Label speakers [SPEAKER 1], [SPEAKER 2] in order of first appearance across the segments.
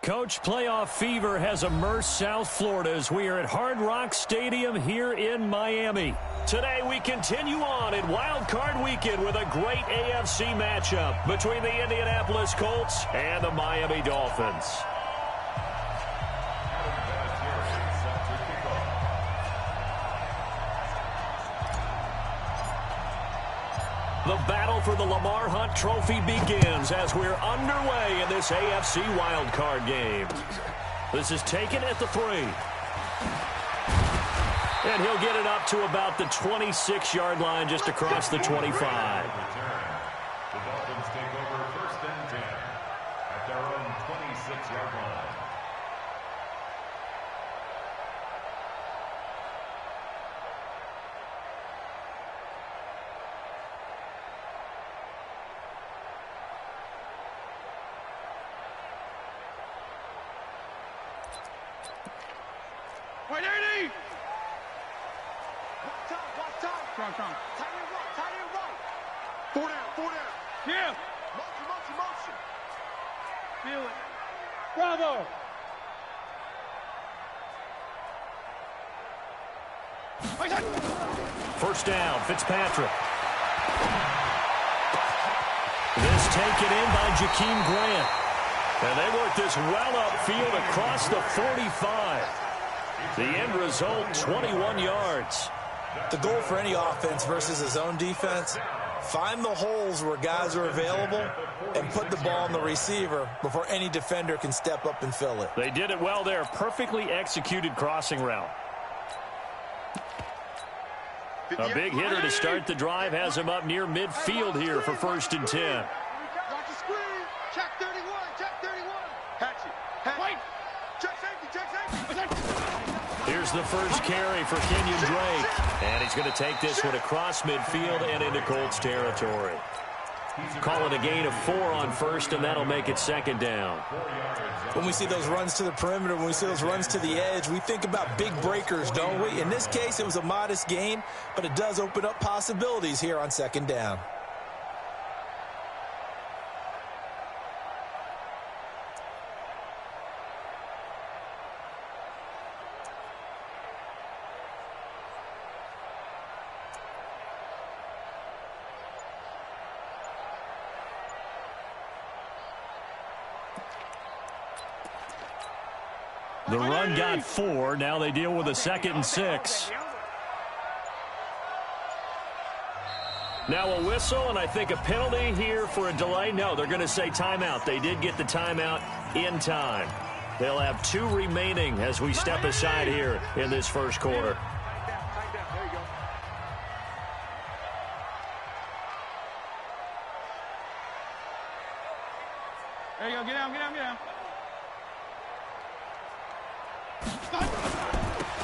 [SPEAKER 1] Coach, playoff fever has immersed South Florida as we are at Hard Rock Stadium here in Miami. Today we continue on in Wild Card Weekend with a great AFC matchup between the Indianapolis Colts and the Miami Dolphins. The battle for the Lamar Hunt Trophy begins as we're underway in this AFC wildcard game. This is taken at the 3. And he'll get it up to about the 26-yard line just across the 25.
[SPEAKER 2] The Dolphins take over 1st and 10 at their own 26-yard line.
[SPEAKER 3] Wait, Eddie! Watch time. Strong. Tight end right. 4 down. Yeah. Motion. Feel it. Bravo.
[SPEAKER 1] First down, Fitzpatrick. This taken in by Jakeem Grant. And they work this well upfield across the 45. The end result, 21 yards.
[SPEAKER 4] The goal for any offense versus his own defense, find the holes where guys are available and put the ball on the receiver before any defender can step up and fill it.
[SPEAKER 1] They did it well there. Perfectly executed crossing route. A big hitter to start the drive has him up near midfield here for 1st and 10.
[SPEAKER 3] Watch the screen. Check 31. Hatch it. Wait. Check safety.
[SPEAKER 1] Here's the first carry for Kenyon Drake. And he's going to take this one across midfield and into Colts territory. Call it a gain of 4 on 1st, and that'll make it 2nd down.
[SPEAKER 4] When we see those runs to the perimeter, when we see those runs to the edge, we think about big breakers, don't we? In this case, it was a modest gain, but it does open up possibilities here on 2nd down.
[SPEAKER 1] The run got 4. Now they deal with a 2nd and 6. Now a whistle, and I think a penalty here for a delay. No, they're going to say timeout. They did get the timeout in time. They'll have 2 remaining as we step aside here in this first quarter.
[SPEAKER 3] There you go. Get down.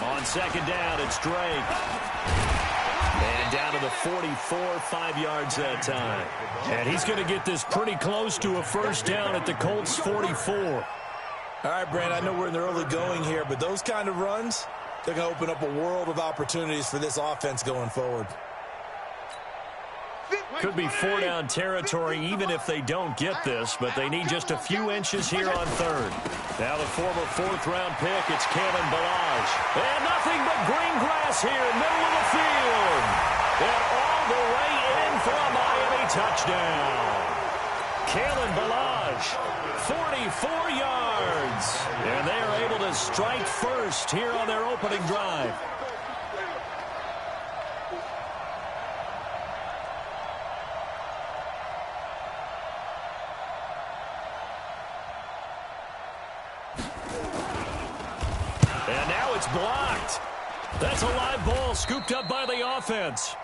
[SPEAKER 1] On 2nd down, it's Drake. And down to the 44, 5 yards that time. And he's going to get this pretty close to a 1st down at the Colts 44.
[SPEAKER 4] All right, Brand, I know we're in the early going here, but those kind of runs, they're going to open up a world of opportunities for this offense going forward.
[SPEAKER 1] Could be 4-down territory even if they don't get this, but they need just a few inches here on 3rd. Now the former 4th-round pick, it's Kalen Ballage. And nothing but green grass here, middle of the field. And all the way in for a Miami touchdown. Kalen Ballage, 44 yards. And they are able to strike first here on their opening drive. And now it's blocked. That's a live ball scooped up by the offense.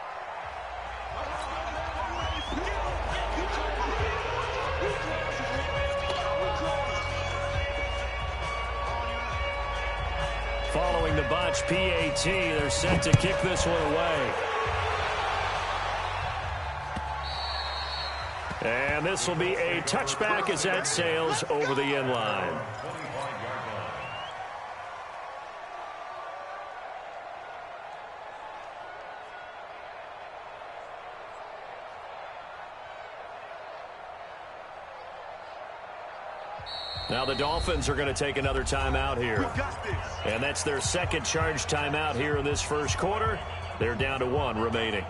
[SPEAKER 1] Following the botch PAT, they're set to kick this one away. And this will be a touchback as that sails over the end line. Now the Dolphins are going to take another timeout here. And that's their second charge timeout here in this first quarter. They're down to 1 remaining.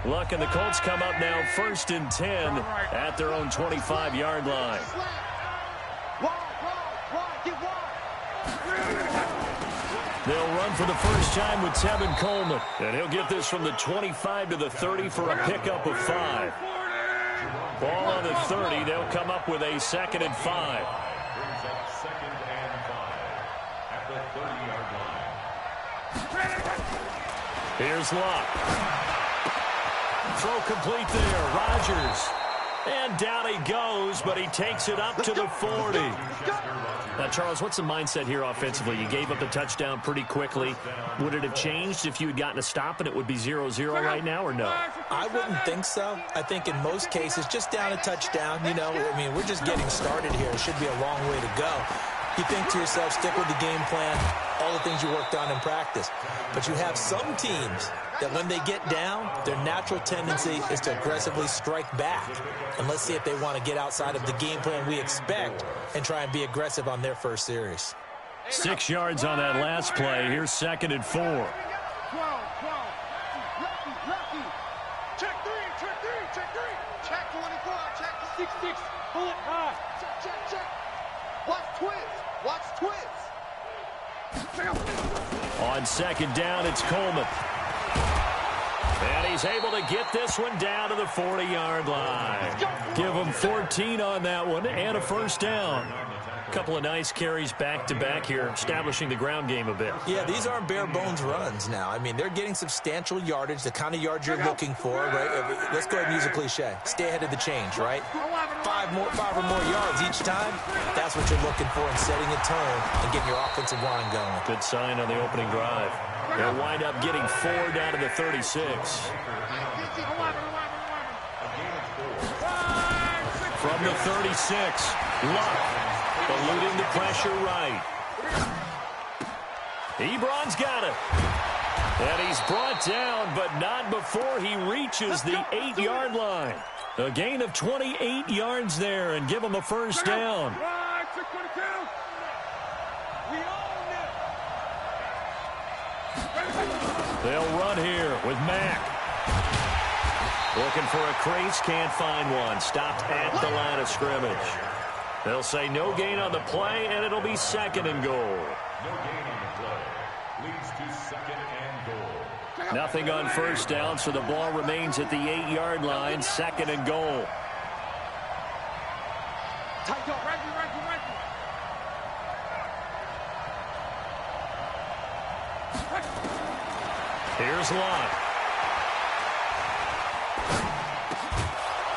[SPEAKER 1] Luck and the Colts come up now 1st and 10 at their own 25-yard line. They'll run for the first time with Tevin Coleman. And he'll get this from the 25 to the 30 for a pickup of 5. Ball on the 30. They'll come up with a 2nd and 5.
[SPEAKER 2] Brings up 2nd and 5 at the 30-yard line.
[SPEAKER 1] Here's Luck. Throw complete there. Rodgers. And down he goes, but he takes it up to the 40. Now, Charles, what's the mindset here offensively? You gave up the touchdown pretty quickly. Would it have changed if you had gotten a stop and it would be 0-0 right now, or no?
[SPEAKER 4] I wouldn't think so. I think in most cases, just down a touchdown, you know, I mean, we're just getting started here. It should be a long way to go. You think to yourself, stick with the game plan, all the things you worked on in practice. But you have some teams that when they get down, their natural tendency is to aggressively strike back. And let's see if they want to get outside of the game plan we expect and try and be aggressive on their first series.
[SPEAKER 1] 6 yards on that last play. Here's 2nd and 4.
[SPEAKER 3] 12. Check 3, check 3, check 3. Check 24, check 6-6. Pull it high. Check. Watch twins.
[SPEAKER 1] On 2nd down, it's Coleman. And he's able to get this one down to the 40-yard line. Give him 14 on that one and a first down. A couple of nice carries back-to-back here, establishing the ground game a bit.
[SPEAKER 4] Yeah, these aren't bare-bones runs now. I mean, they're getting substantial yardage, the kind of yards you're looking for, right? Let's go ahead and use a cliche. Stay ahead of the change, right? 5 or more yards each time. That's what you're looking for in setting a tone and getting your offensive line going.
[SPEAKER 1] Good sign on the opening drive. They'll wind up getting 4 down to the 36. From the 36, Luck. Eluding the pressure right. Ebron's got it. And he's brought down, but not before he reaches the 8-yard line. A gain of 28 yards there and give him a first down. They'll run here with Mack. Looking for a crease, can't find one. Stopped at the line of scrimmage. They'll say no gain on the play, and it'll be 2nd and goal.
[SPEAKER 2] No gain on the play. Leads to 2nd and goal.
[SPEAKER 1] Nothing on first down, so the ball remains at the 8-yard line, 2nd and goal. Here's Luck.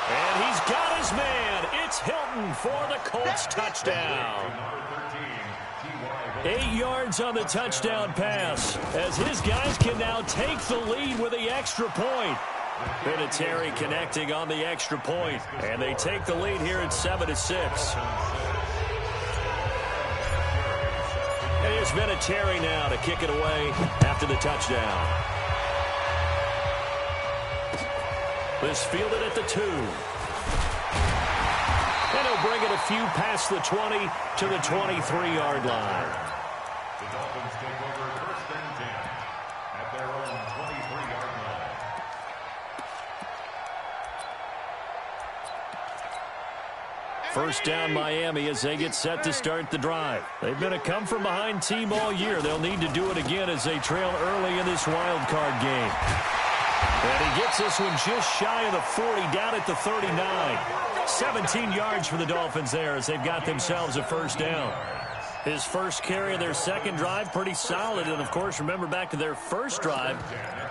[SPEAKER 1] And he's got his man. It's Hilton for the Colts touchdown. 8 yards on the touchdown pass as his guys can now take the lead with the extra point. Vinatieri connecting on the extra point, and they take the lead here at 7-6. And here's Vinatieri now to kick it away after the touchdown. This fielded at the 2. And he'll bring it a few past the 20 to the 23-yard line.
[SPEAKER 2] The Dolphins take over 1st and 10 at their own 23-yard line.
[SPEAKER 1] First down Miami as they get set to start the drive. They've been a come-from-behind team all year. They'll need to do it again as they trail early in this wild card game. And he gets this one just shy of the 40, down at the 39. 17 yards for the Dolphins there as they've got themselves a first down. His first carry of their second drive, pretty solid. And, of course, remember back to their first drive,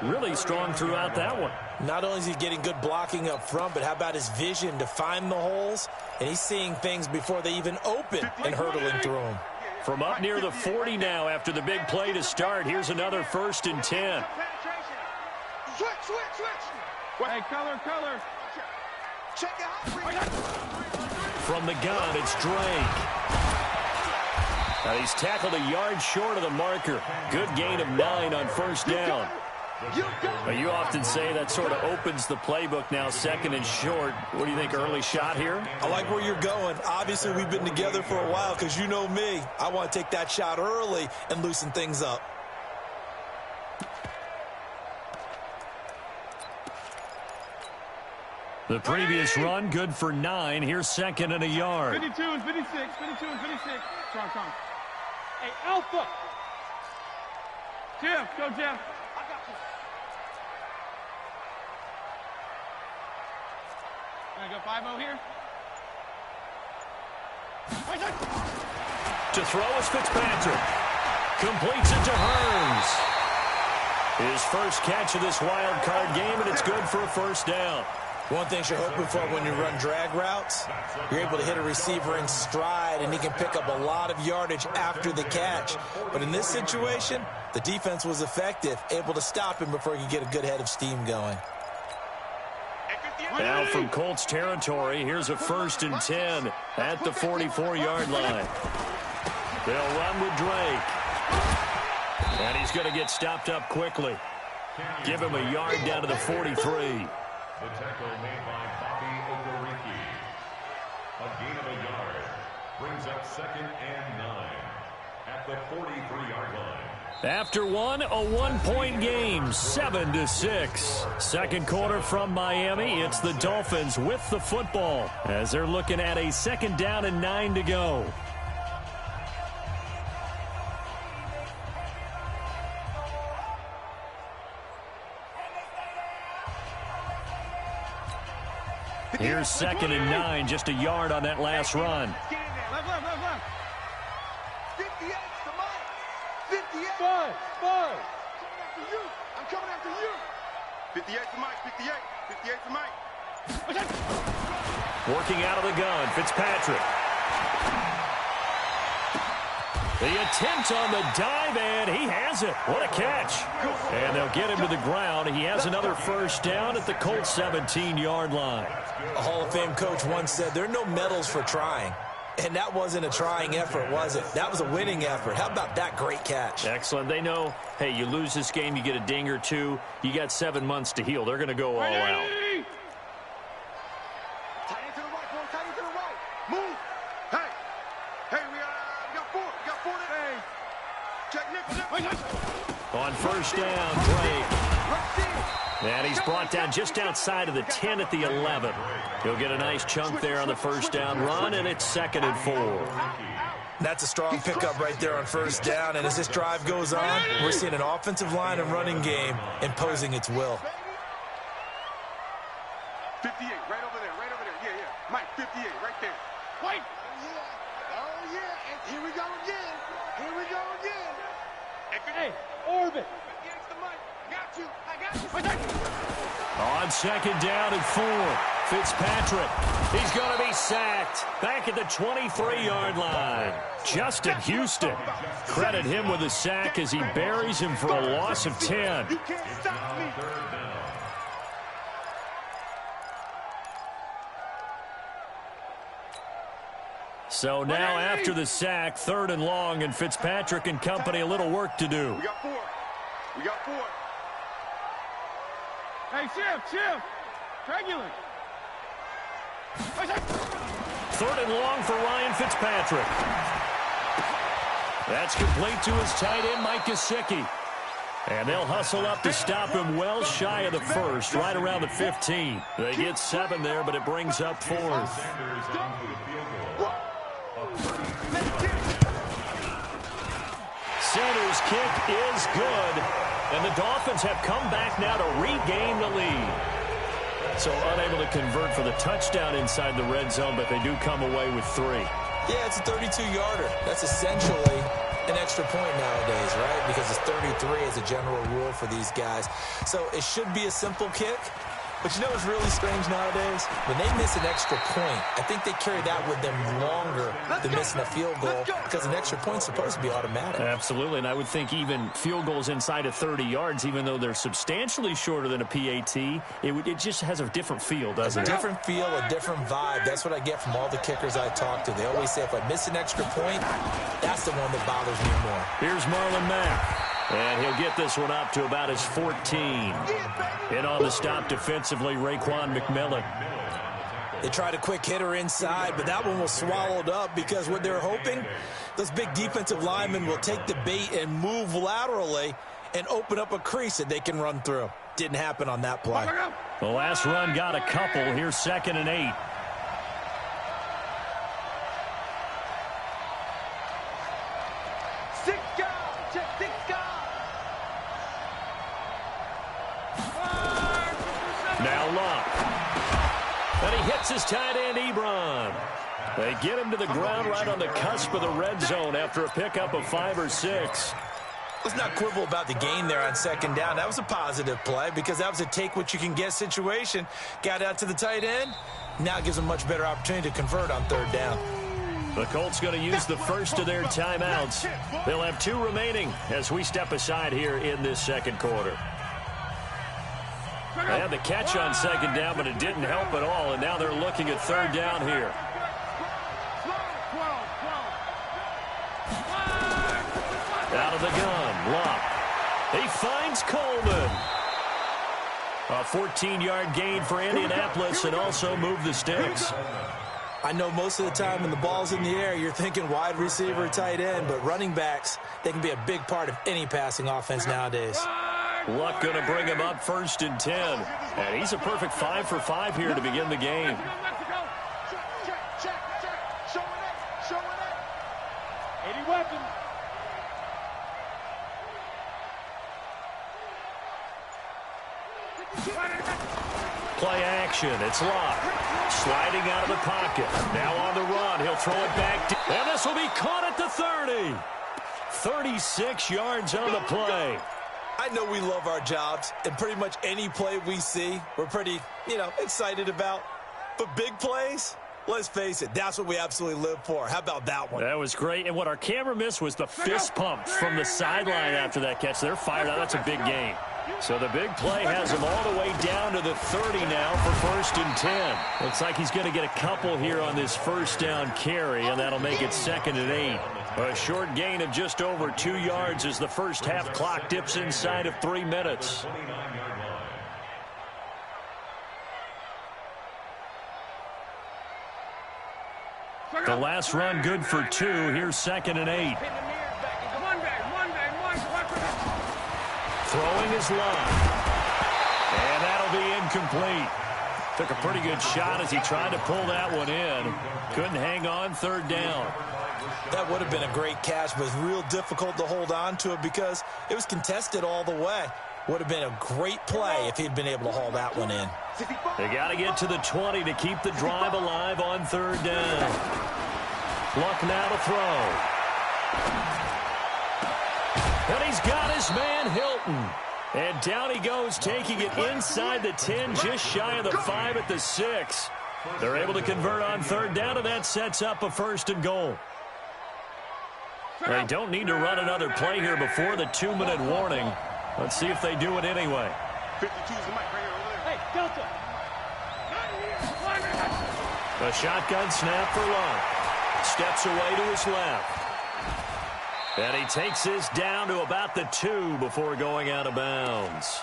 [SPEAKER 1] really strong throughout that one.
[SPEAKER 4] Not only is he getting good blocking up front, but how about his vision to find the holes? And he's seeing things before they even open and hurtling through them.
[SPEAKER 1] From up near the 40 now after the big play to start, here's another 1st and 10.
[SPEAKER 3] Switch. Hey, color. Check it out.
[SPEAKER 1] From the gun, it's Drake. Now he's tackled a yard short of the marker. Good gain of 9 on first down. You often say that sort of opens the playbook now, 2nd and short. What do you think, early shot here?
[SPEAKER 4] I like where you're going. Obviously, we've been together for a while because you know me. I want to take that shot early and loosen things up.
[SPEAKER 1] The previous run, good for 9. Here's 2nd and a yard.
[SPEAKER 3] 52 and 56, 52 and 56. Strong. Hey, Alpha. Jeff, go Jeff. I got you. Gonna go 5-0 here.
[SPEAKER 1] To throw is Fitzpatrick. Completes it to Hearns. His first catch of this wild card game, and it's good for a first down.
[SPEAKER 4] One thing you're hoping for when you run drag routes, you're able to hit a receiver in stride, and he can pick up a lot of yardage after the catch. But in this situation, the defense was effective, able to stop him before he could get a good head of steam going.
[SPEAKER 1] Now from Colts territory, here's a 1st and 10 at the 44-yard line. They'll run with Drake. And he's going to get stopped up quickly. Give him a yard down to the 43.
[SPEAKER 2] The tackle made by Bobby Okereke. A gain of a yard brings up 2nd and 9 at the 43-yard line.
[SPEAKER 1] After one, a 1-point game, 7-6. Second quarter from Miami. It's the Dolphins with the football as they're looking at a 2nd down and 9 to go. Here's 2nd and 9, just a yard on that last run.
[SPEAKER 3] Left. 58 to Mike. 58. 5. I'm coming after you. 58 to Mike. 58 to Mike.
[SPEAKER 1] Working out of the gun, Fitzpatrick. The attempt on the dive, and he has it. What a catch. And they'll get him to the ground. He has another first down at the Colts 17-yard line.
[SPEAKER 4] A Hall of Fame coach once said there are no medals for trying. And that wasn't a trying effort, was it? That was a winning effort. How about that great catch?
[SPEAKER 1] Excellent. They know, hey, you lose this game, you get a ding or two. You got 7 months to heal. They're going to go all out.
[SPEAKER 3] Tight end to the right, boy. Tight end to the right. Move. Hey, we got 4. We got 4 today. Check Nick.
[SPEAKER 1] On first down, Drake. And he's brought down just outside of the 10 at the 11. He'll get a nice chunk there on the first down run, and it's 2nd and 4.
[SPEAKER 4] That's a strong pickup right there on first down, and as this drive goes on, we're seeing an offensive line and running game imposing its will.
[SPEAKER 3] 58, right over there. Yeah. Mike, 58, right there. Wait. Oh, yeah. And here we go again. Hey, orbit. I got you.
[SPEAKER 1] On 2nd down and 4, Fitzpatrick. He's going to be sacked back at the 23-yard line. Justin Houston. Credit him with a sack as he buries him for a loss of 10.
[SPEAKER 3] You can't stop me.
[SPEAKER 1] So now after the sack, 3rd and long, and Fitzpatrick and company a little work to do.
[SPEAKER 3] We got 4. Hey, Chip. Triangular.
[SPEAKER 1] 3rd and long for Ryan Fitzpatrick. That's complete to his tight end, Mike Gesicki. And they'll hustle up to stop him well shy of the 1st, right around the 15. They get 7 there, but it brings up 4th. Center's kick is good. And the Dolphins have come back now to regain the lead. So unable to convert for the touchdown inside the red zone, but they do come away with 3.
[SPEAKER 4] Yeah, it's a 32-yarder. That's essentially an extra point nowadays, right? Because it's 33 as a general rule for these guys. So it should be a simple kick. But you know what's really strange nowadays? When they miss an extra point, I think they carry that with them longer than missing a field goal because an extra point's supposed to be automatic.
[SPEAKER 1] Absolutely, and I would think even field goals inside of 30 yards, even though they're substantially shorter than a PAT, it just has a different feel, doesn't it?
[SPEAKER 4] A different feel, a different vibe. That's what I get from all the kickers I talk to. They always say if I miss an extra point, that's the one that bothers me more.
[SPEAKER 1] Here's Marlon Mack. And he'll get this one up to about his 14. In on the stop defensively, Raekwon McMillan.
[SPEAKER 4] They tried a quick hitter inside, but that one was swallowed up because what they're hoping, those big defensive linemen will take the bait and move laterally and open up a crease that they can run through. Didn't happen on that play.
[SPEAKER 1] The last run got a couple. Here's 2nd and 8. His tight end, Ebron. They get him to the ground right on the cusp of the red zone after a pickup of 5 or 6.
[SPEAKER 4] Let's not quibble about the gain there on 2nd down. That was a positive play because that was a take-what-you-can-get situation. Got out to the tight end. Now it gives them a much better opportunity to convert on 3rd down.
[SPEAKER 1] The Colts going to use the first of their timeouts. They'll have 2 remaining as we step aside here in this 2nd quarter. They had the catch on 2nd down, but it didn't help at all, and now they're looking at 3rd down here. Out of the gun, Luck. He finds Coleman. A 14-yard gain for Indianapolis and also move the sticks.
[SPEAKER 4] I know most of the time when the ball's in the air, you're thinking wide receiver, tight end, but running backs, they can be a big part of any passing offense nowadays.
[SPEAKER 1] Luck going to bring him up 1st and 10. And he's a perfect 5 for 5 here to begin the game. Play action. It's Luck. Sliding out of the pocket. Now on the run. He'll throw it back. And this will be caught at the 30. 36 yards on the play.
[SPEAKER 4] I know we love our jobs, and pretty much any play we see, we're pretty, excited about. But big plays, let's face it, that's what we absolutely live for. How about that one?
[SPEAKER 1] That was great. And what our camera missed was the fist pump from the sideline after that catch. They're fired out. That's a big gain. So the big play has him all the way down to the 30 now for 1st and 10. Looks like he's going to get a couple here on this 1st down carry, and that'll make it 2nd and 8. A short gain of just over 2 yards as the first half clock dips inside of 3 minutes. The last run good for 2. Here's 2nd and 8. Throwing his line. And that'll be incomplete. Took a pretty good shot as he tried to pull that one in. Couldn't hang on 3rd down.
[SPEAKER 4] That would have been a great catch, but it was real difficult to hold on to it because it was contested all the way. Would have been a great play if he'd been able to haul that one in.
[SPEAKER 1] They got to get to the 20 to keep the drive alive on 3rd down. Luck now to throw. And he's got his man Hilton. And down he goes, taking it inside the 10, just shy of the 5 at the 6. They're able to convert on 3rd down, and that sets up a 1st and goal. They don't need to run another play here before the 2-minute warning. Let's see if they do it anyway.
[SPEAKER 3] 52 is the mic right here over there. Hey, Delta.
[SPEAKER 1] A shotgun snap for Luck. Steps away to his left. And he takes this down to about the 2 before going out of bounds.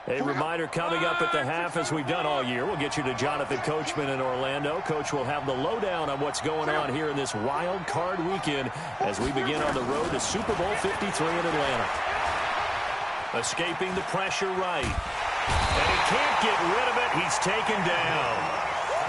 [SPEAKER 1] A reminder coming up at the half, as we've done all year. We'll get you to Jonathan Coachman in Orlando. Coach will have the lowdown on what's going on here in this wild card weekend as we begin on the road to Super Bowl 53 in Atlanta. Escaping the pressure right. And he can't get rid of it. He's taken down.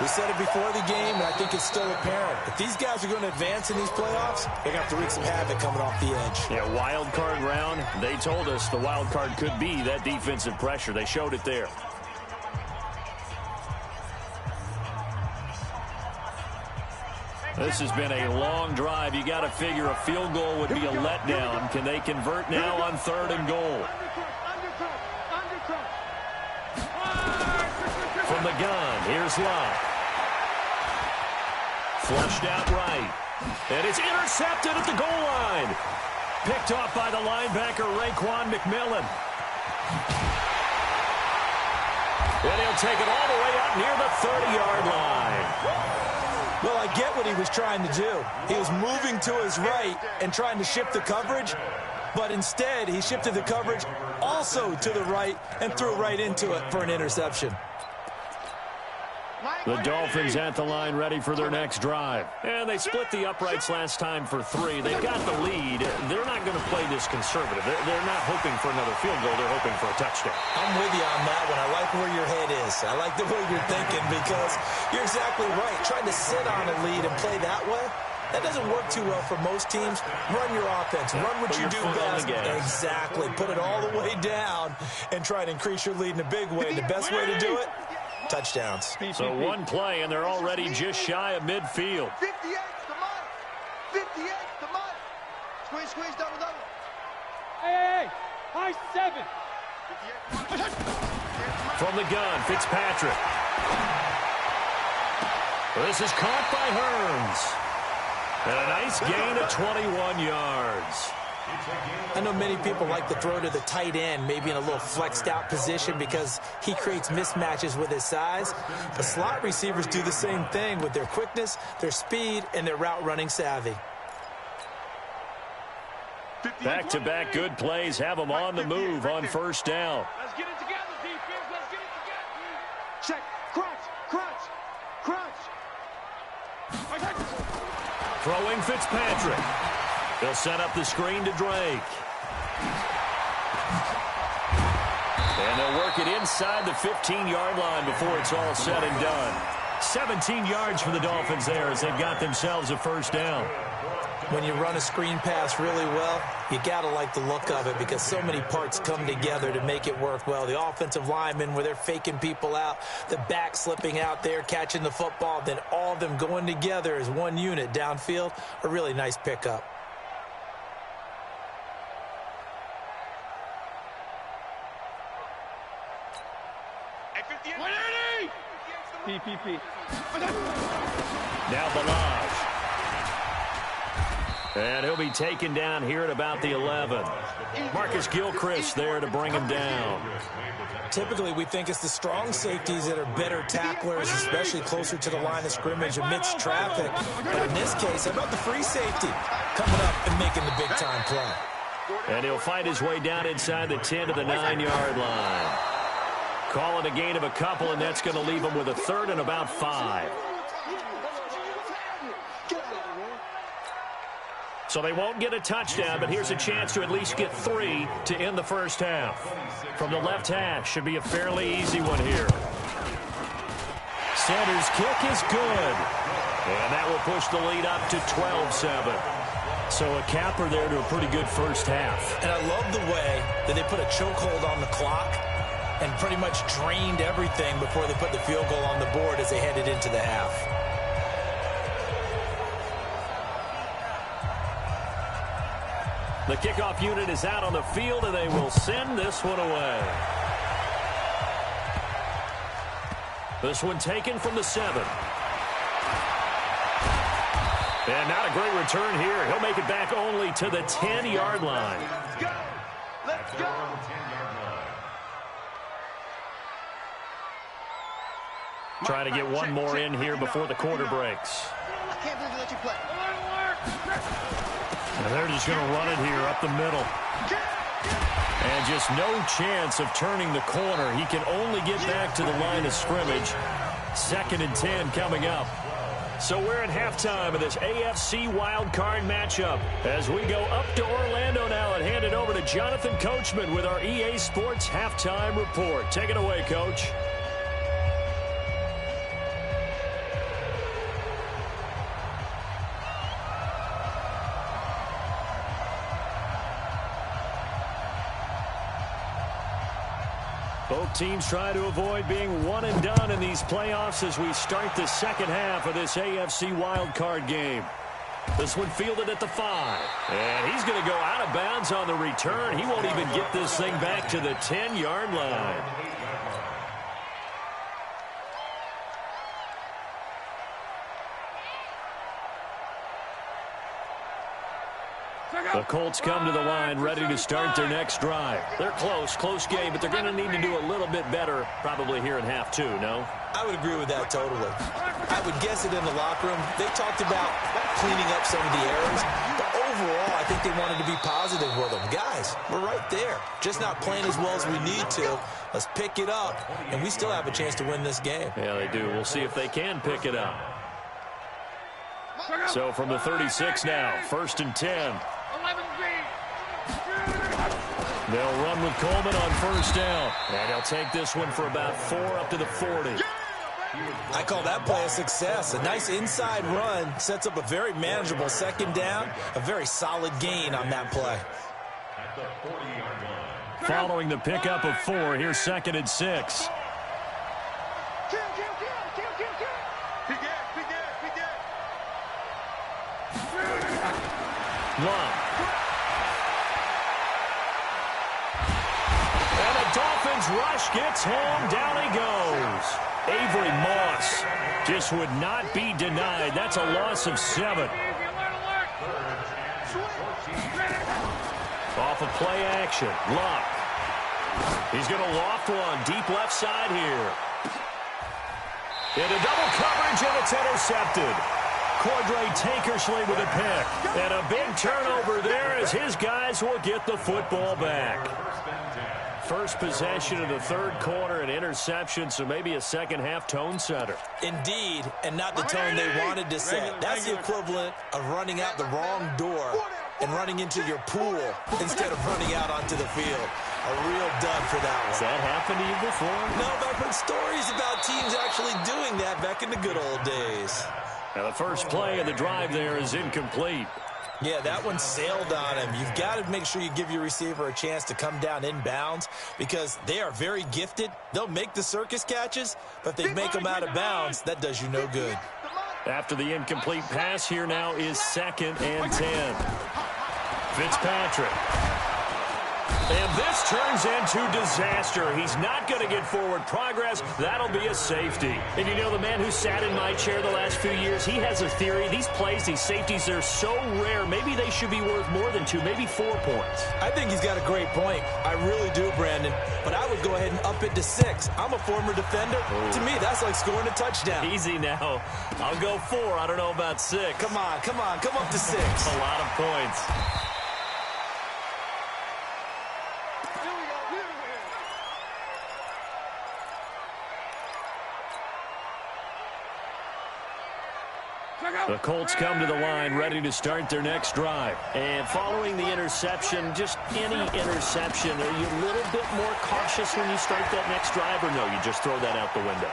[SPEAKER 4] We said it before the game, and I think it's still apparent. If these guys are going to advance in these playoffs, they're going to have to wreak some havoc coming off the edge.
[SPEAKER 1] Yeah, wild card round. They told us the wild card could be that defensive pressure. They showed it there. This has been a long drive. You got to figure a field goal would be a letdown. Can they convert now on 3rd and goal? From the gun, here's Love. Flushed out right. And it's intercepted at the goal line. Picked off by the linebacker, Raekwon McMillan. And he'll take it all the way up near the 30-yard line.
[SPEAKER 4] Well, I get what he was trying to do. He was moving to his right and trying to shift the coverage, but instead he shifted the coverage also to the right and threw right into it for an interception.
[SPEAKER 1] The Dolphins at the line ready for their next drive. And they split the uprights last time for 3. They've got the lead. They're not going to play this conservative. They're not hoping for another field goal. They're hoping for a touchdown.
[SPEAKER 4] I'm with you on that one. I like where your head is. I like the way you're thinking because you're exactly right. Trying to sit on a lead and play that way, that doesn't work too well for most teams. Run your offense. Run what you do best. Exactly. Put it all the way down and try to increase your lead in a big way. The best way to do it, touchdowns.
[SPEAKER 1] So one play, and they're already just shy of midfield.
[SPEAKER 3] 58 to Mike. 58 to Mike. Squeeze, squeeze, double, double.
[SPEAKER 5] Hey, high 7.
[SPEAKER 1] From the gun, Fitzpatrick. This is caught by Hearns. And a nice gain of 21 yards.
[SPEAKER 4] I know many people like to throw to the tight end, maybe in a little flexed out position because he creates mismatches with his size. But slot receivers do the same thing with their quickness, their speed, and their route running savvy.
[SPEAKER 1] Back-to-back good plays have them on the move on 1st down.
[SPEAKER 5] Let's get it together, defense. Let's get it together.
[SPEAKER 3] Check. Crunch, crunch, crunch.
[SPEAKER 1] Throwing Fitzpatrick. They'll set up the screen to Drake. And they'll work it inside the 15-yard line before it's all said and done. 17 yards for the Dolphins there as they've got themselves a 1st down.
[SPEAKER 4] When you run a screen pass really well, you got to like the look of it because so many parts come together to make it work well. The offensive linemen, where they're faking people out, the back slipping out there, catching the football, then all of them going together as one unit downfield, a really nice pickup.
[SPEAKER 5] PPP.
[SPEAKER 1] Now Balaj. And he'll be taken down here at about the 11. Marcus Gilchrist there to bring him down.
[SPEAKER 4] Typically, we think it's the strong safeties that are better tacklers, especially closer to the line of scrimmage amidst traffic. But in this case, how about the free safety coming up and making the big-time play?
[SPEAKER 1] And he'll find his way down inside the 10 to the 9-yard line. Call it a gain of a couple, and that's going to leave him with a 3rd and about 5. So they won't get a touchdown, but here's a chance to at least get 3 to end the 1st half. From the left hash, should be a fairly easy one here. Sanders' kick is good. And that will push the lead up to 12-7. So a capper there to a pretty good 1st half.
[SPEAKER 4] And I love the way that they put a chokehold on the clock and pretty much drained everything before they put the field goal on the board as they headed into the half.
[SPEAKER 1] The kickoff unit is out on the field, and they will send this one away. This one taken from the 7. And not a great return here. He'll make it back only to the 10-yard line.
[SPEAKER 3] Let's go. Let's go.
[SPEAKER 1] Trying to get one more in here before the quarter breaks.
[SPEAKER 3] I can't believe they let you play.
[SPEAKER 1] And they're just going to run it here up the middle. And just no chance of turning the corner. He can only get back to the line of scrimmage. 2nd and 10 coming up. So we're at halftime of this AFC wildcard matchup. As we go up to Orlando now and hand it over to Jonathan Coachman with our EA Sports halftime report. Take it away, Coach. Both teams try to avoid being one and done in these playoffs as we start the second half of this AFC wildcard game. This one fielded at the 5. And he's going to go out of bounds on the return. He won't even get this thing back to the 10-yard line. The Colts come to the line ready to start their next drive. They're close game, but they're going to need to do a little bit better probably here in half 2, no?
[SPEAKER 4] I would agree with that totally. I would guess it in the locker room. They talked about cleaning up some of the errors, but overall, I think they wanted to be positive with them. Guys, we're right there. Just not playing as well as we need to. Let's pick it up, and we still have a chance to win this game.
[SPEAKER 1] Yeah, they do. We'll see if they can pick it up. So from the 36 now, 1st and 10. They'll run with Coleman on 1st down. And he'll take this one for about 4 up to the 40.
[SPEAKER 4] I call that play a success. A nice inside run sets up a very manageable 2nd down. A very solid gain on that play.
[SPEAKER 2] At the 40-yard line.
[SPEAKER 1] Following the pickup of 4, here's 2nd and 6. Love. And the Dolphins rush gets home. Down he goes. Avery Moss just would not be denied. That's a loss of 7. Off of play action. Luck. He's going to loft one deep left side here. Into double coverage, and it's intercepted. Cordray Tankersley with a pick. And a big turnover there as his guys will get the football back. First possession of the 3rd quarter, an interception, so maybe a second-half tone setter.
[SPEAKER 4] Indeed, and not the tone they wanted to set. That's the equivalent of running out the wrong door and running into your pool instead of running out onto the field. A real dud for that one.
[SPEAKER 1] Has that happened to you before?
[SPEAKER 4] No, but I've heard stories about teams actually doing that back in the good old days.
[SPEAKER 1] Now the first play of the drive there is incomplete.
[SPEAKER 4] Yeah, that one sailed on him. You've got to make sure you give your receiver a chance to come down inbounds because they are very gifted. They'll make the circus catches, but if they make them out of bounds, that does you no good.
[SPEAKER 1] After the incomplete pass, here now is 2nd and 10. Fitzpatrick. And this turns into disaster. He's not going to get forward progress. That'll be a safety. And you know, the man who sat in my chair the last few years, he has a theory. These plays, these safeties, they're so rare. Maybe they should be worth more than 2, maybe 4 points.
[SPEAKER 4] I think he's got a great point. I really do, Brandon. But I would go ahead and up it to 6. I'm a former defender. Ooh. To me, that's like scoring a touchdown.
[SPEAKER 1] Easy now. I'll go 4. I don't know about 6.
[SPEAKER 4] Come on. Come up to 6.
[SPEAKER 1] A lot of points. The Colts come to the line ready to start their next drive. And following the interception, just any interception, are you a little bit more cautious when you start that next drive, or no, you just throw that out the window?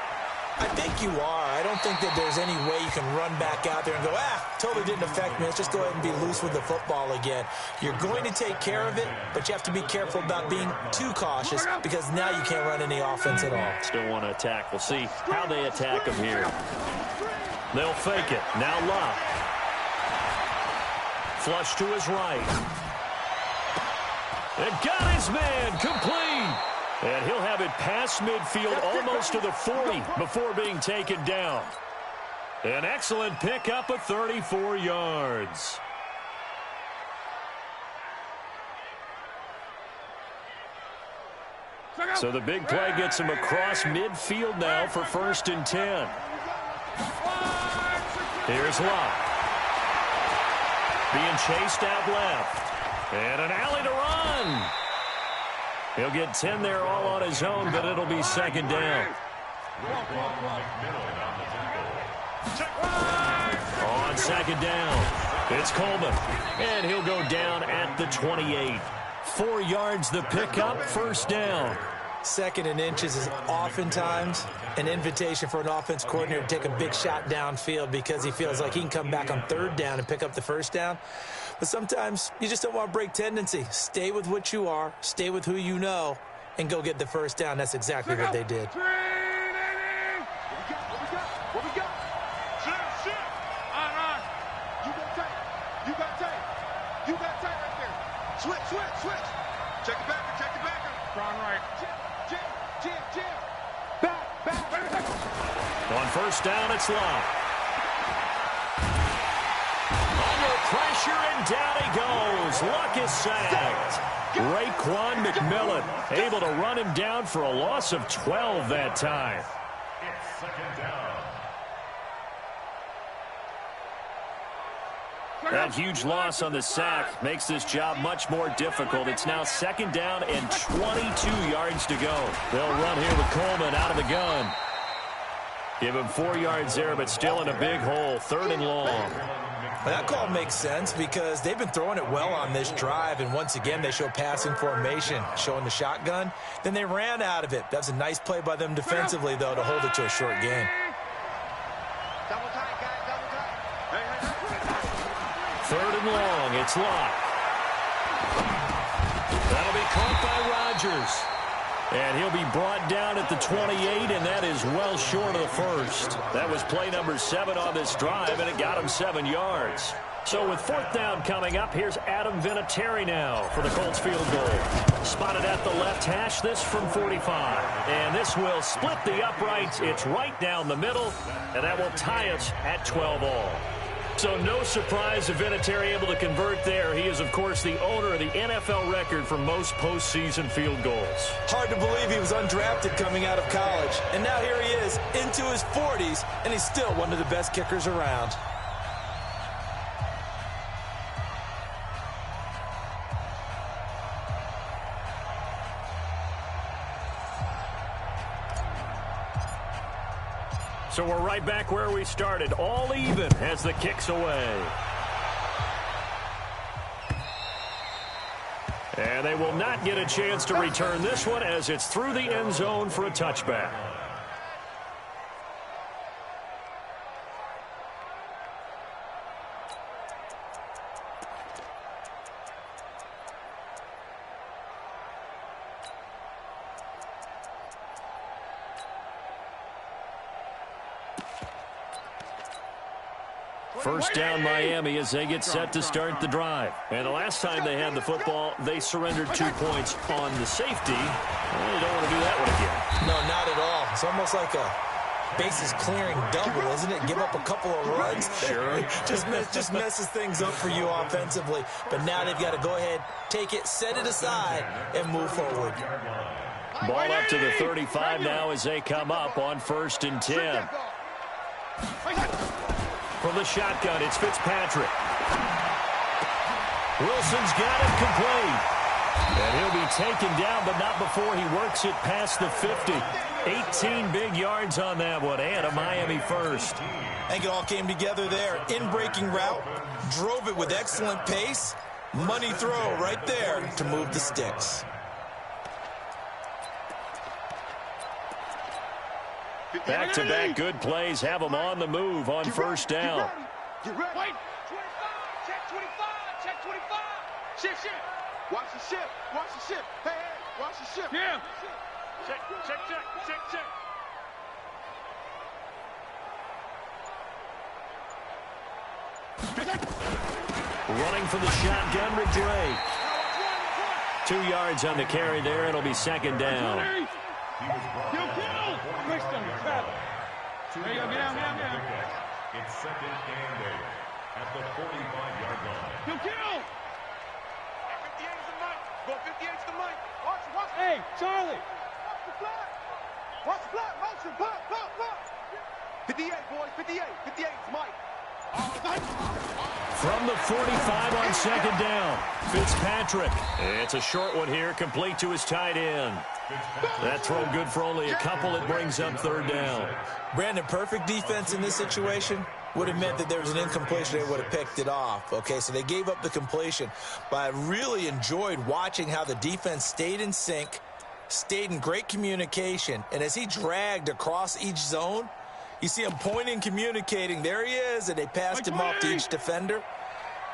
[SPEAKER 4] I think you are. I don't think that there's any way you can run back out there and go, totally didn't affect me. Let's just go ahead and be loose with the football again. You're going to take care of it, but you have to be careful about being too cautious because now you can't run any offense at all.
[SPEAKER 1] Still want to attack. We'll see how they attack them here. They'll fake it. Now Luck. Flush to his right. And got his man complete. And he'll have it past midfield almost to the 40 before being taken down. An excellent pickup of 34 yards. So the big play gets him across midfield now for 1st and 10. Here's Luck. Being chased out left. And an alley to run. He'll get 10 there all on his own, but it'll be 2nd down. On 2nd down, it's Coleman. And he'll go down at the 28. 4 yards the pickup, 1st down.
[SPEAKER 4] 2nd and inches is oftentimes an invitation for an offense coordinator to take a big shot downfield because he feels like he can come back on 3rd down and pick up the 1st down. But sometimes you just don't want to break tendency. Stay with what you are. Stay with who you know. and go get the first down. That's exactly what they did.
[SPEAKER 3] What we got? Shit. You got tape. You got tape right there. Switch. Check the backer.
[SPEAKER 5] Strong right.
[SPEAKER 3] Jam. Back.
[SPEAKER 1] On first down, it's Love. Under pressure, and down he goes. Luck is sacked. Raekwon McMillan able to run him down for a loss of 12 that time.
[SPEAKER 2] It's second down.
[SPEAKER 1] That huge loss on the sack makes this job much more difficult. It's now second down and 22 yards to go. They'll run here with Coleman out of the gun. Give him 4 yards there, but still in a big hole. Third and long.
[SPEAKER 4] Well, that call makes sense because they've been throwing it well on this drive, and once again they show passing formation, showing the shotgun. Then they ran out of it. That's a nice play by them defensively, though, to hold it to a short gain.
[SPEAKER 3] Double tight, guys. Double tight.
[SPEAKER 1] Third and long. It's Locke. That'll be caught by Rodgers. And he'll be brought down at the 28, and that is well short of the first. That was play number 7 on this drive, and it got him 7 yards. So with fourth down coming up, here's Adam Vinatieri now for the Colts field goal. Spotted at the left hash, this from 45. And this will split the uprights. It's right down the middle, and that will tie us at 12 all. So no surprise if Vinatieri able to convert there. He is, of course, the owner of the NFL record for most postseason field goals.
[SPEAKER 4] Hard to believe he was undrafted coming out of college. And now here he is into his 40s, and he's still one of the best kickers around.
[SPEAKER 1] So we're right back where we started, all even as the kick's away. And they will not get a chance to return this one as it's through the end zone for a touchback. First down Miami as they get set to start the drive. And the last time they had the football, they surrendered 2 points on the safety. Well, you don't want to do that one again.
[SPEAKER 4] No, not at all. It's almost like a bases clearing double, isn't it? Give up a couple of runs.
[SPEAKER 1] Sure.
[SPEAKER 4] just messes things up for you offensively. But now they've got to go ahead, take it, set it aside, and move forward.
[SPEAKER 1] Ball up to the 35 now as they come up on 1st and 10. From the shotgun, it's Fitzpatrick. Wilson's got it complete. And he'll be taken down, but not before he works it past the 50. 18 big yards on that one, and a Miami first.
[SPEAKER 4] I think it all came together there. In-breaking route, drove it with excellent pace. Money throw right there to move the sticks.
[SPEAKER 1] Back-to-back good plays have them on the move on first down.
[SPEAKER 3] Get ready. Wait. 25. Check 25. Check 25. Shift. Watch the shift. Watch the shift. Hey. Watch the shift.
[SPEAKER 5] Yeah. Check.
[SPEAKER 1] Running for the shotgun with Drake. 2 yards on the carry there. It'll be second down.
[SPEAKER 5] There you go, get down.
[SPEAKER 2] It's second and 8 at the 45-yard line.
[SPEAKER 5] Kill.
[SPEAKER 3] 58 is the mic. Go 58 is the mic. Watch.
[SPEAKER 5] Hey, Charlie.
[SPEAKER 3] Watch the flat. Motion. Pop. 58, boys. 58. 58 is Mike.
[SPEAKER 1] From the 45 on second down, Fitzpatrick. It's a short one here, complete to his tight end. That throw good for only a couple. It brings up third down.
[SPEAKER 4] Brandon, perfect defense in this situation would have meant that there was an incompletion. They would have picked it off. Okay, so they gave up the completion. But I really enjoyed watching how the defense stayed in sync, stayed in great communication. And as he dragged across each zone, you see him pointing, communicating. There he is, and they passed him off to each defender.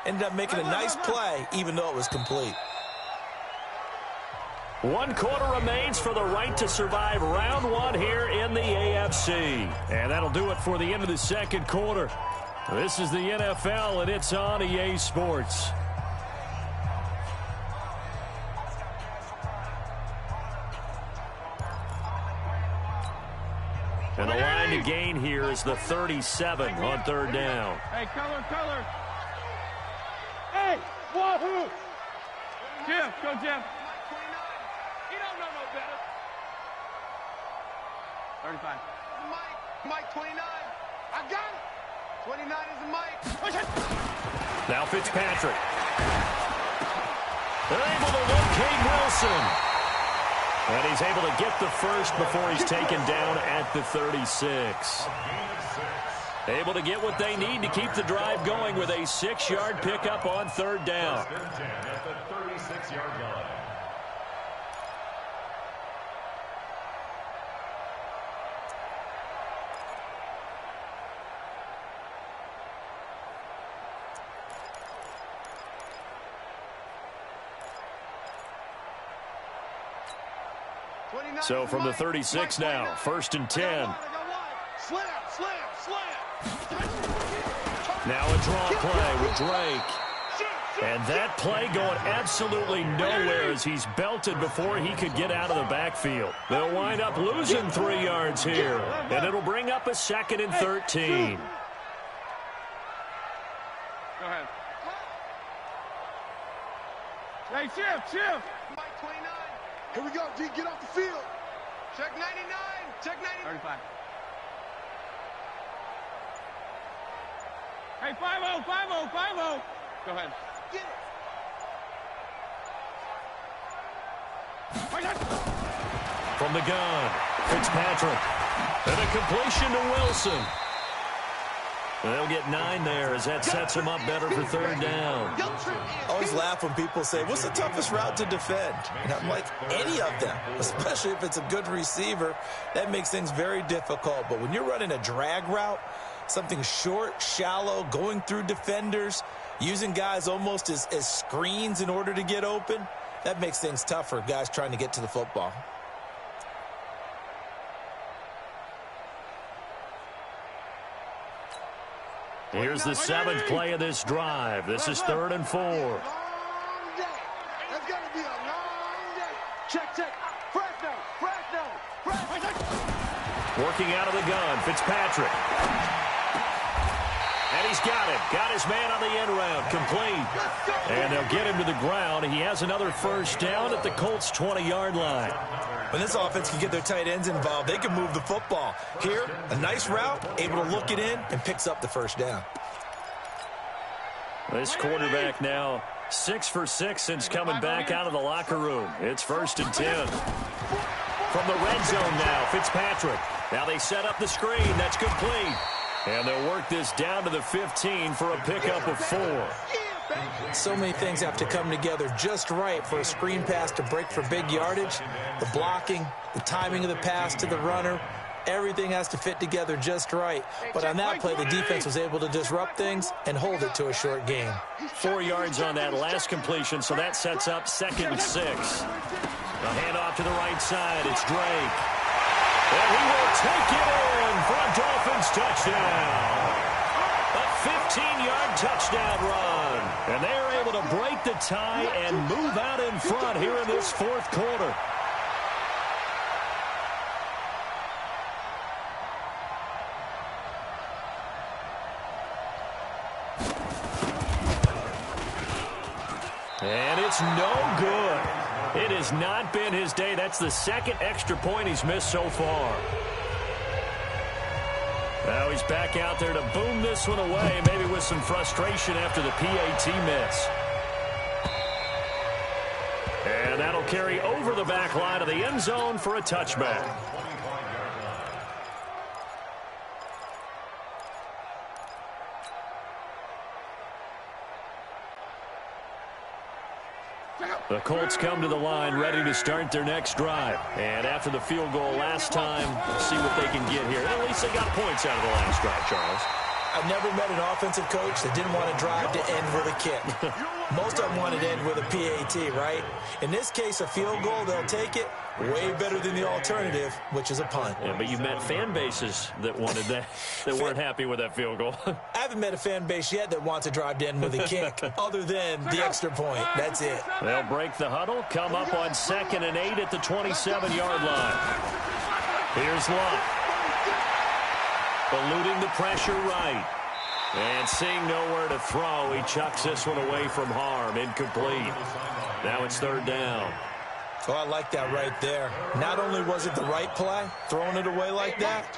[SPEAKER 4] Ended up making a nice play, even though it was complete.
[SPEAKER 1] 1 quarter remains for the right to survive round 1 here in the AFC. And that'll do it for the end of the second quarter. This is the NFL, and it's on EA Sports. And the line to gain here is the 37 on third down.
[SPEAKER 5] Hey, color. Hey, wahoo! Jeff, go Jeff.
[SPEAKER 3] He don't know no better.
[SPEAKER 5] 35.
[SPEAKER 3] Mike 29. I got it. 29 is the Mike.
[SPEAKER 1] Now Fitzpatrick. They're able to locate Wilson. And he's able to get the first before he's taken down at the 36. Able to get what they need to keep the drive going with a 6-yard pickup on third down.
[SPEAKER 2] First and 10 at the 36-yard line.
[SPEAKER 1] So from the 36 now, first and 10.
[SPEAKER 3] Slam.
[SPEAKER 1] Now a draw play with Drake. And that play going absolutely nowhere as he's belted before he could get out of the backfield. They'll wind up losing 3 yards here. And it'll bring up a 2nd and 13.
[SPEAKER 5] Go ahead. Hey, shift.
[SPEAKER 3] Mike 29. Here we go, D. Get off the field. Check 99. Check 99.
[SPEAKER 5] 35. Hey, 5-0. Go ahead.
[SPEAKER 3] Get it.
[SPEAKER 1] From the gun, Fitzpatrick. And a completion to Wilson. They'll get 9 there as that sets him up better for third down.
[SPEAKER 4] I always laugh when people say, what's the toughest route to defend? And I'm like, any of them, especially if it's a good receiver. That makes things very difficult. But when you're running a drag route, something short, shallow, going through defenders, using guys almost as screens in order to get open, that makes things tough for guys trying to get to the football.
[SPEAKER 1] Here's the 7th play of this drive. This is 3rd and 4.
[SPEAKER 3] Long day. That's going to be a long day. Check. Fresno.
[SPEAKER 1] Working out of the gun, Fitzpatrick. And he's got him. Got his man on the end round. Complete. And they'll get him to the ground. He has another first down at the Colts' 20-yard line.
[SPEAKER 4] When this offense can get their tight ends involved, they can move the football. Here, a nice route, able to look it in, and picks up the first down.
[SPEAKER 1] This quarterback now 6 for 6 since coming back out of the locker room. It's 1st and 10. From the red zone now, Fitzpatrick. Now they set up the screen. That's complete. And they'll work this down to the 15 for a pickup of 4.
[SPEAKER 4] So many things have to come together just right for a screen pass to break for big yardage. The blocking, the timing of the pass to the runner, everything has to fit together just right. But on that play, the defense was able to disrupt things and hold it to a short gain.
[SPEAKER 1] 4 yards on that last completion, so that sets up 2nd and 6. The handoff to the right side. It's Drake. And he will take it in for a Dolphins touchdown. A 15-yard touchdown run. And they are able to break the tie and move out in front here in this 4th quarter. And it's no good. It has not been his day. That's the 2nd extra point he's missed so far. Now he's back out there to boom this one away, maybe with some frustration after the PAT miss. And that'll carry over the back line of the end zone for a touchback. The Colts come to the line ready to start their next drive. And after the field goal last time, we'll see what they can get here. At least they got points out of the last drive, Charles.
[SPEAKER 4] I've never met an offensive coach that didn't want to drive to end with a kick. Most of them wanted to end with a PAT, right? In this case, a field goal, they'll take it. Way better than the alternative, which is a punt.
[SPEAKER 1] Yeah, but you met fan bases that wanted that, that weren't happy with that field goal.
[SPEAKER 4] I haven't met a fan base yet that wants to drive to end with a kick, other than the extra point. That's it.
[SPEAKER 1] They'll break the huddle, come up on 2nd and 8 at the 27-yard line. Here's Luck. Eluding the pressure right. And seeing nowhere to throw, he chucks this one away from harm. Incomplete. Now it's 3rd down.
[SPEAKER 4] Oh, I like that right there. Not only was it the right play, throwing it away like that,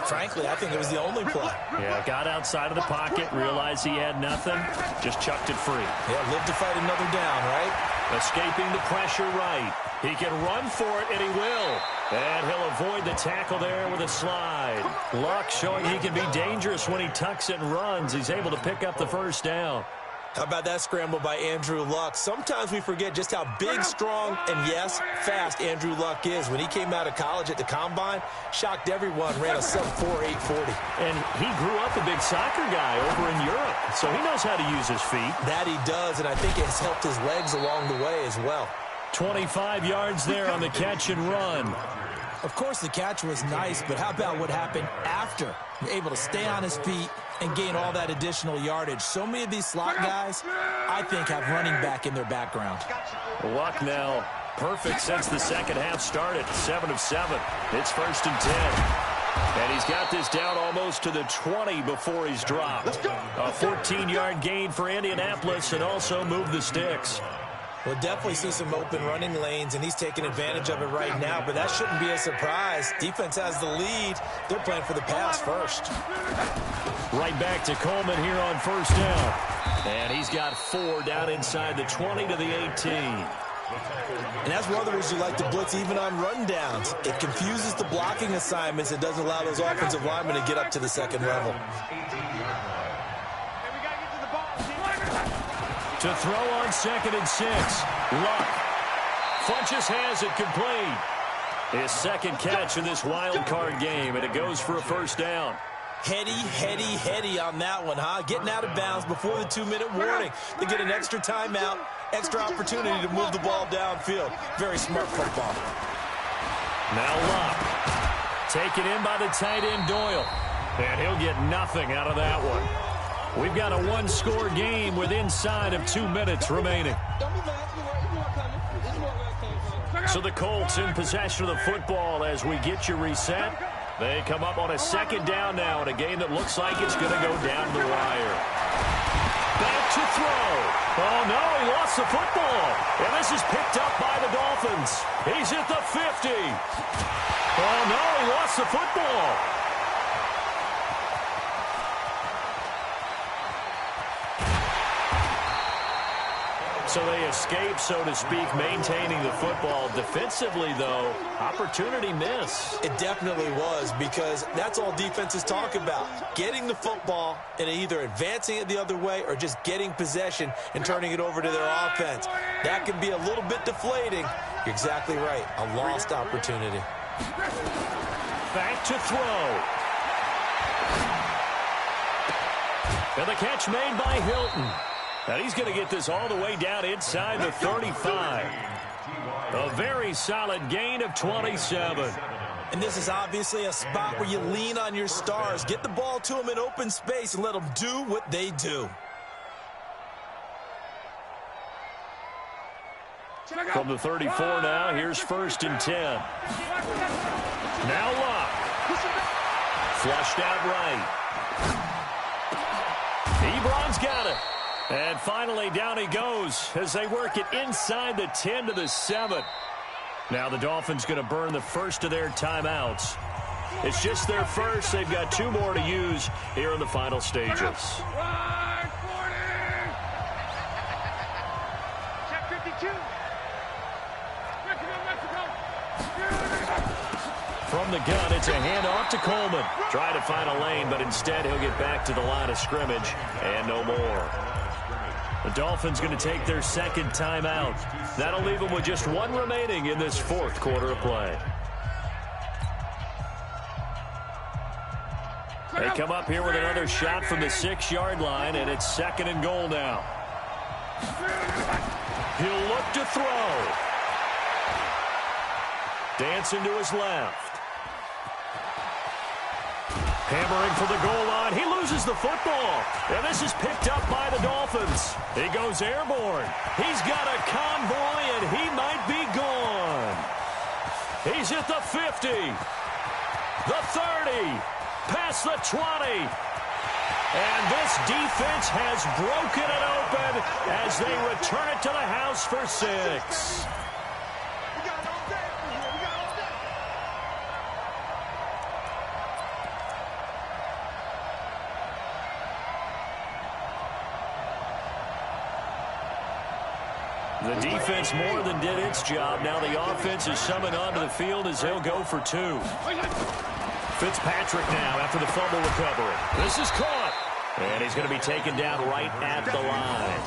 [SPEAKER 4] frankly, I think it was the only play.
[SPEAKER 1] Yeah, got outside of the pocket, realized he had nothing, just chucked it free.
[SPEAKER 4] Yeah, live to fight another down, right?
[SPEAKER 1] Escaping the pressure right. He can run for it, and he will. And he'll avoid the tackle there with a slide. Luck showing he can be dangerous when he tucks it and runs. He's able to pick up the 1st down.
[SPEAKER 4] How about that scramble by Andrew Luck? Sometimes we forget just how big, strong, and, yes, fast Andrew Luck is. When he came out of college at the Combine, shocked everyone, ran a sub-4 840.
[SPEAKER 1] And he grew up a big soccer guy over in Europe, so he knows how to use his feet.
[SPEAKER 4] That he does, and I think it has helped his legs along the way as well.
[SPEAKER 1] 25 yards there on the catch and run.
[SPEAKER 4] Of course, the catch was nice, but how about what happened after? Able to stay on his feet and gain all that additional yardage. So many of these slot guys, I think, have running back in their background.
[SPEAKER 1] Luck now perfect since the second half started. 7 of 7. It's 1st and 10. And he's got this down almost to the 20 before he's dropped. A 14-yard gain for Indianapolis and also moved the sticks.
[SPEAKER 4] We'll definitely see some open running lanes, and he's taking advantage of it right now, but that shouldn't be a surprise. Defense has the lead. They're playing for the pass first.
[SPEAKER 1] Right back to Coleman here on 1st down. And he's got 4 down inside the 20 to the 18.
[SPEAKER 4] And that's one of the reasons you like to blitz even on rundowns. It confuses the blocking assignments. It doesn't allow those offensive linemen to get up to the second level.
[SPEAKER 1] To throw on 2nd and 6. Luck. Funches has it complete. His 2nd catch in this wild card game, and it goes for a 1st down.
[SPEAKER 4] Heady on that one, huh? Getting out of bounds before the 2-minute warning. They get an extra timeout, extra opportunity to move the ball downfield. Very smart football.
[SPEAKER 1] Now Luck. Taken in by the tight end Doyle. And he'll get nothing out of that one. We've got a 1-score game with inside of 2 minutes remaining. So the Colts in possession of the football as we get you reset. They come up on a 2nd down now in a game that looks like it's going to go down the wire. Back to throw. Oh, no, he lost the football. And this is picked up by the Dolphins. He's at the 50. Oh, no, he lost the football. So they escape, so to speak, maintaining the football. Defensively, though, opportunity miss.
[SPEAKER 4] It definitely was, because that's all defenses talk about. Getting the football and either advancing it the other way or just getting possession and turning it over to their offense. That can be a little bit deflating. You're exactly right. A lost opportunity.
[SPEAKER 1] Back to throw. And the catch made by Hilton. And he's going to get this all the way down inside the 35. A very solid gain of 27.
[SPEAKER 4] And this is obviously a spot where you lean on your stars. Get the ball to them in open space and let them do what they do.
[SPEAKER 1] From the 34 now, here's 1st and 10. Now Luck. Flushed out right. Ebron's got it. And finally, down he goes as they work it inside the 10 to the 7. Now the Dolphins going to burn the first of their timeouts. It's just their first. They've got 2 more to use here in the final stages. From the gun, it's a handoff to Coleman. Try to find a lane, but instead he'll get back to the line of scrimmage and no more. The Dolphins going to take their 2nd timeout. That'll leave them with just 1 remaining in this 4th quarter of play. They come up here with another shot from the 6-yard line, and it's 2nd and goal now. He'll look to throw. Dancing to his left. Hammering for the goal line. He loses the football. And this is picked up by the Dolphins. He goes airborne. He's got a convoy, and he might be gone. He's at the 50. The 30. Past the 20. And this defense has broken it open as they return it to the house for 6. The defense more than did its job. Now the offense is summoned onto the field as they'll go for 2. Fitzpatrick now after the fumble recovery. This is caught. And he's going to be taken down right at the line.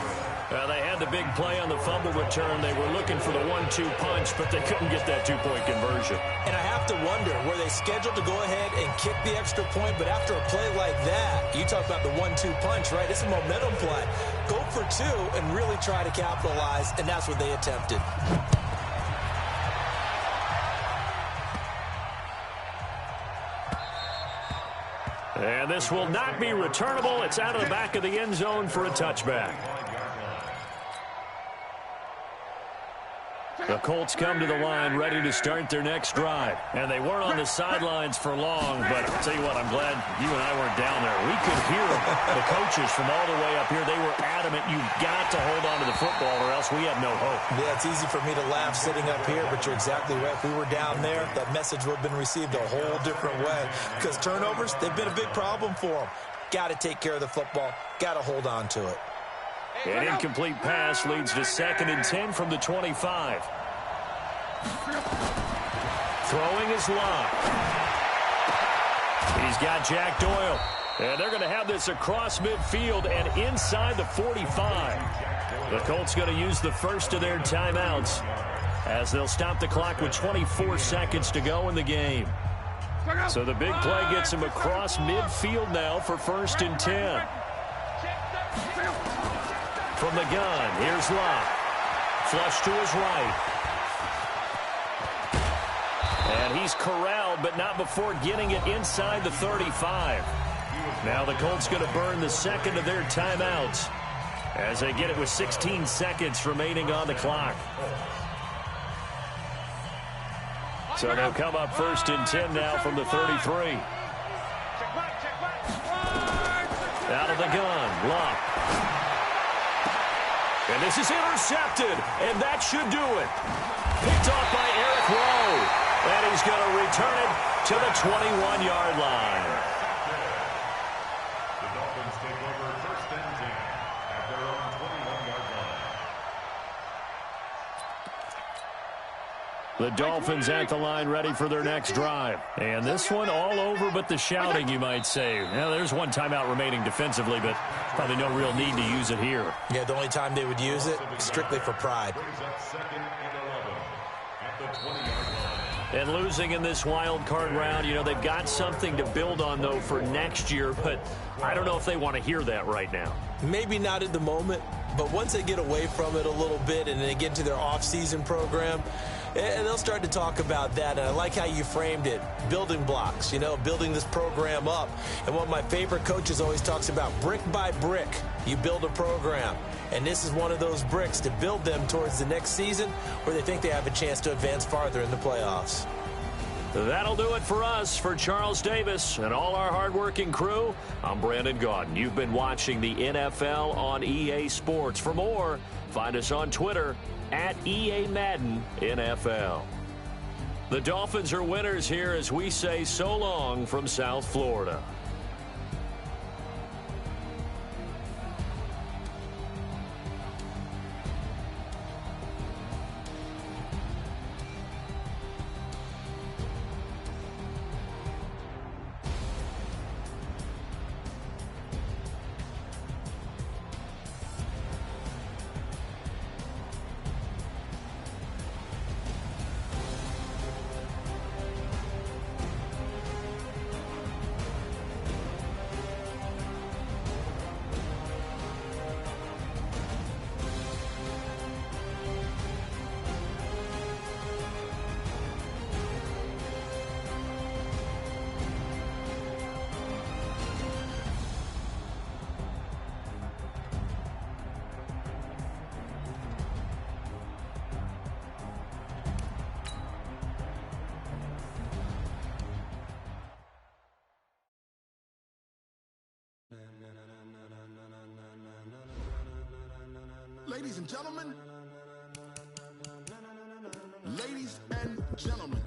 [SPEAKER 1] They had the big play on the fumble return. They were looking for the 1-2 punch, but they couldn't get that 2-point conversion.
[SPEAKER 4] And I have to wonder, were they scheduled to go ahead and kick the extra point? But after a play like that, you talk about the 1-2 punch, right? It's a momentum play. Go for 2 and really try to capitalize, and that's what they attempted.
[SPEAKER 1] And this will not be returnable. It's out of the back of the end zone for a touchback. The Colts come to the line ready to start their next drive. And they weren't on the sidelines for long, but I'll tell you what, I'm glad you and I weren't down there. We could hear the coaches from all the way up here. They were adamant, you've got to hold on to the football or else we have no hope.
[SPEAKER 4] Yeah, it's easy for me to laugh sitting up here, but you're exactly right. If we were down there, that message would have been received a whole different way. Because turnovers, they've been a big problem for them. Got to take care of the football. Got to hold on to it.
[SPEAKER 1] An incomplete pass leads to 2nd and 10 from the 25. Throwing is locked. He's got Jack Doyle. And they're going to have this across midfield and inside the 45. The Colts going to use the first of their timeouts as they'll stop the clock with 24 seconds to go in the game. So the big play gets him across midfield now for 1st and 10. From the gun, here's Locke. Flush to his right. And he's corralled, but not before getting it inside the 35. Now the Colts going to burn the second of their timeouts as they get it with 16 seconds remaining on the clock. So they'll come up 1st and 10 now from the 33. Out of the gun, Locke. And this is intercepted, and that should do it. Picked off by Eric Rowe. And he's going to return it to the 21-yard line.
[SPEAKER 2] The Dolphins take over 1st and 10 at their own 21-yard line.
[SPEAKER 1] The Dolphins at the line ready for their next drive. And this one all over but the shouting, you might say. Now, there's one timeout remaining defensively, but probably no real need to use it here.
[SPEAKER 4] Yeah, the only time they would use it, strictly for pride.
[SPEAKER 2] Brings up 2nd and 11 at the 20-yard line.
[SPEAKER 1] And losing in this wild card round, you know, they've got something to build on, though, for next year. But I don't know if they want to hear that right now.
[SPEAKER 4] Maybe not at the moment, but once they get away from it a little bit and they get to their off-season program, and they'll start to talk about that. And I like how you framed it, building blocks, you know, building this program up. And one of my favorite coaches always talks about brick by brick, you build a program. And this is one of those bricks to build them towards the next season where they think they have a chance to advance farther in the playoffs.
[SPEAKER 1] That'll do it for us. For Charles Davis and all our hardworking crew, I'm Brandon Gaudin. You've been watching the NFL on EA Sports. For more, find us on Twitter at EA Madden NFL. The Dolphins are winners here as we say so long from South Florida.
[SPEAKER 6] Ladies and gentlemen, ladies and gentlemen,